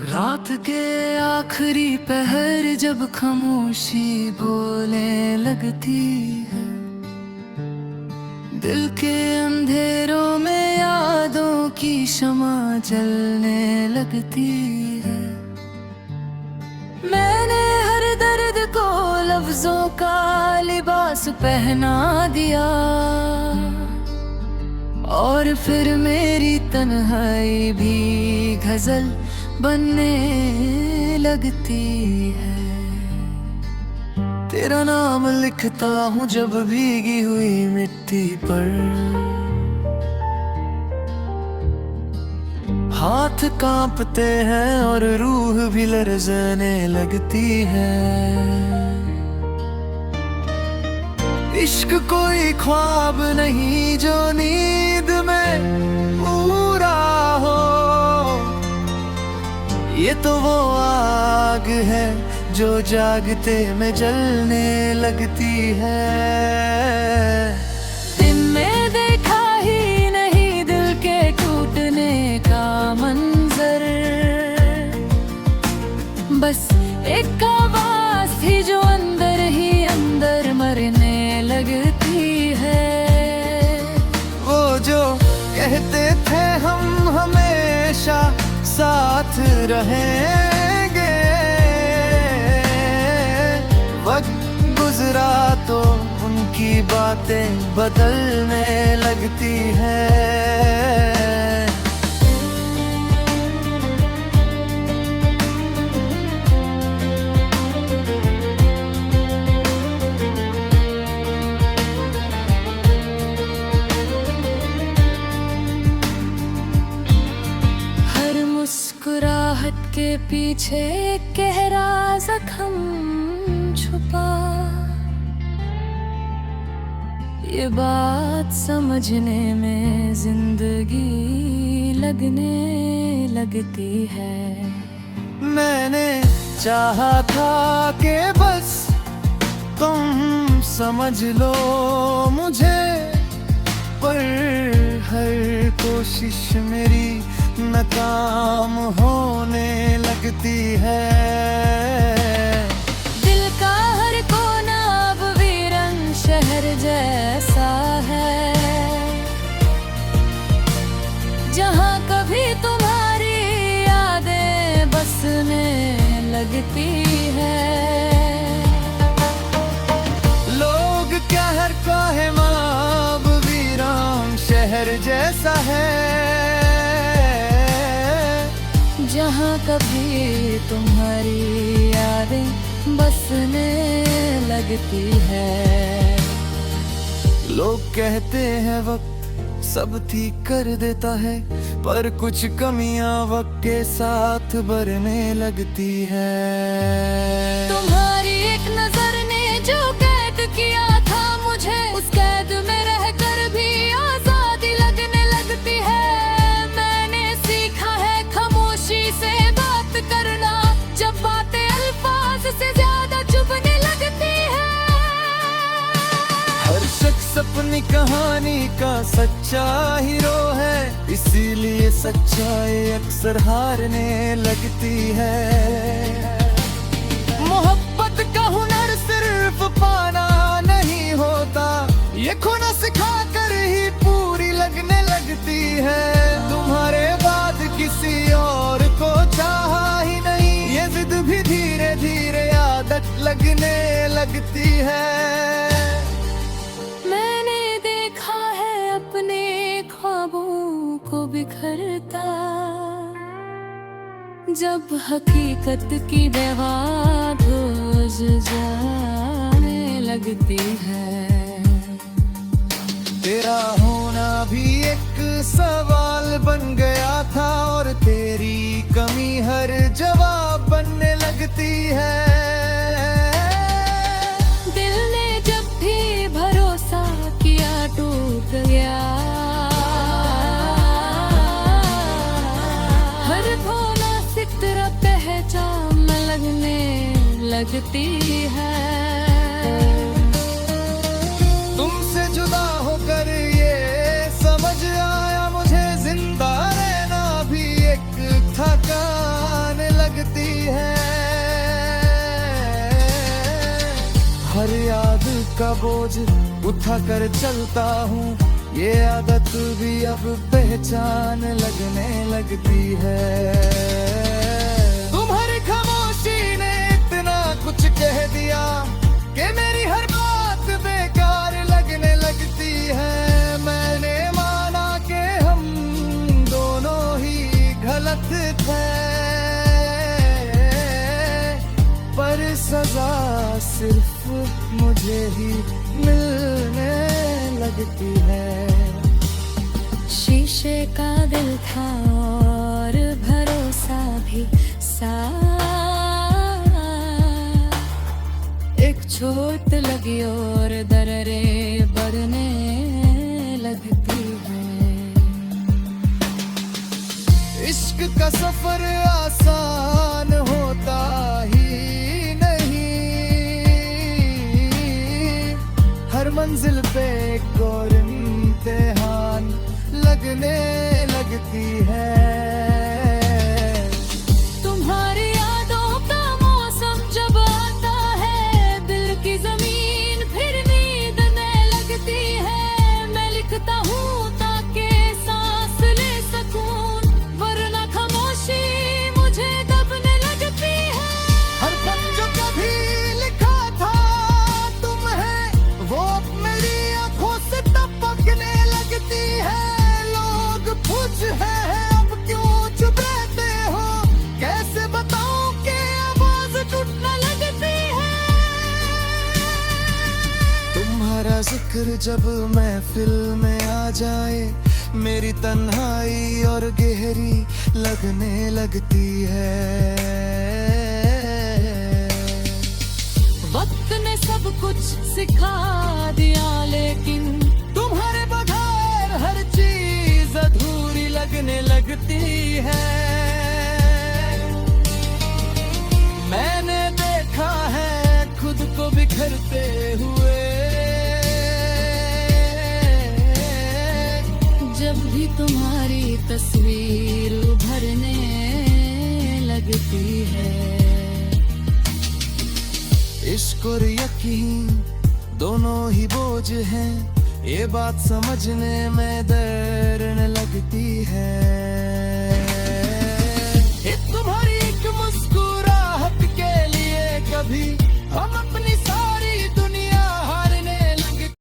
रात के आखिरी पहर जब खामोशी बोलने लगती है, दिल के अंधेरों में यादों की शमा जलने लगती है। मैंने हर दर्द को लफ्जों का लिबास पहना दिया और फिर मेरी तन्हाई भी गजल बनने लगती है। तेरा नाम लिखता हूँ जब भीगी हुई मिट्टी पर, हाथ कांपते हैं और रूह भी लरज़ने लगती है। इश्क कोई ख्वाब नहीं जो नींद में पूरा हो, ये तो वो आग है जो जागते में जलने लगती है। दिन में देखा ही नहीं दिल के टूटने का मंजर, बस एक आवाज थी जो अंदर ही अंदर मरने लगती है। वो जो कहते थे हम हमेशा साथ रहेंगे, वक्त गुजरा तो उनकी बातें बदलने लगती है। मुस्कुराहट के पीछे गहरा जख्म छुपा, ये बात समझने में जिंदगी लगने लगती है। मैंने चाहा था कि बस तुम समझ लो मुझे, पर हर कोशिश मेरी नाकाम होने लगती है। दिल का हर कोना अब वीरन शहर जैसा है, जहाँ कभी तुम्हारी यादें बसने लगती है। लोग क्या हर कहे अब वीरान शहर जैसा है, जहाँ कभी तुम्हारी यादें बसने लगती है। लोग कहते हैं वक्त सब ठीक कर देता है, पर कुछ कमियां वक्त के साथ बढ़ने लगती है। तुम्हारी एक नजर ने जो कैद किया था मुझे, उस कैद में रहकर भी आजादी लगने लगती है। से बात करना जब बातें अल्फाज से ज्यादा चुभने लगती है। हर शख्स अपनी कहानी का सच्चा हीरो है, इसीलिए सच्चाई अक्सर हारने लगती है। मोहब्बत का हुनर सिर्फ पाना नहीं होता, ये खोना सिखा कर ही पूरी लगने लगती है। तुम्हारे बाद किसी और को चाहा ही नहीं, ये जिद भी धीरे धीरे आदत लगने लगती है। मैंने देखा है अपने ख्वाबों को बिखरता, जब हकीकत की दीवार धुस जाने लगती है। तेरा होना भी एक सवाल बन गया था और तेरी कमी हर जवाब बनने लगती है। दिल ने जब भी भरोसा किया टूट गया, हर भोला सितरा पहचान लगने लगती है। तुमसे जुदा होकर ये समझ आया मुझे, जिंदा रहना भी एक थकान लग का बोझ उठा कर चलता हूँ, ये आदत भी अब पहचान लगने लगती है। तुम्हारी खामोशी ने इतना कुछ कह दिया कि मेरी हर बात बेकार लगने लगती है। मैंने माना कि हम दोनों ही गलत थे, पर सजा सिर्फ मुझे ही मिलने लगती है। शीशे का दिल था और भरोसा भी साफ, एक चोट लगी और दर्रे बढ़ने लगती है। इश्क का सफर आसान होता ही नहीं, हर मंजिल पे एक और इम्तिहान लगने लगती है। तुम्हारी यादों का मौसम जब आता है, दिल की जमीन फिर नींदने लगती है। मैं लिखता हूँ ताकि सांस ले सकूं, वरना खामोशी मुझे दबने लगती है। हर पल जो कभी लिखा था तुम्हें, वो अब मेरी आंखों से टपकने लगती है। लोग पूछ है अब क्यों चुप रहते हो, कैसे बताऊं कि आवाज टूटने लगती है। तुम्हारा जिक्र जब महफिल में आ जाए, मेरी तन्हाई और गहरी लगने लगती है। वक्त ने सब कुछ सिखा दिया, लेकिन तुम्हारे बगैर हर चीज अधूरी लगने लगती है। मैंने देखा है खुद को बिखरते हुए, जब भी तुम्हारी तस्वीर उभरने लगती है। इश्क और यकीन दोनों ही बोझ हैं, ये बात समझने में देर न लगती है। तुम्हारी एक मुस्कुराहट के लिए कभी